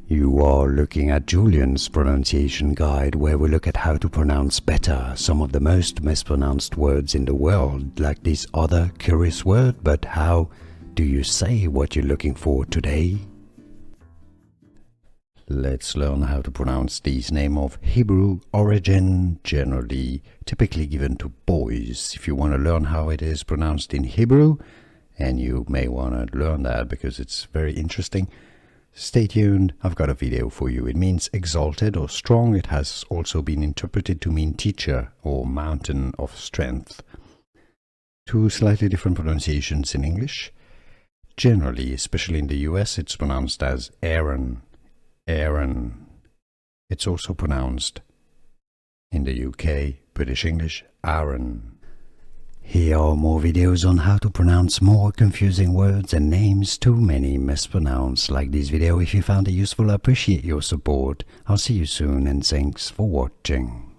You are looking at Julian's pronunciation guide, where we look at how to pronounce better some of the most mispronounced words in the world, like this other curious word. But how do you say what you're looking for today? Let's learn how to pronounce these names of Hebrew origin, typically given to boys. If you want to learn how it is pronounced in Hebrew, and you may want to learn that because it's very interesting, stay tuned, I've got a video for you. It means exalted or strong. It has also been interpreted to mean teacher or mountain of strength. Two slightly different pronunciations in English. Generally, especially in the US, it's pronounced as Aaron. Aaron. It's also pronounced in the UK, British English, Aaron. Here are more videos on how to pronounce more confusing words and names too many mispronounced. Like this video if you found it useful. I appreciate your support. I'll see you soon and thanks for watching.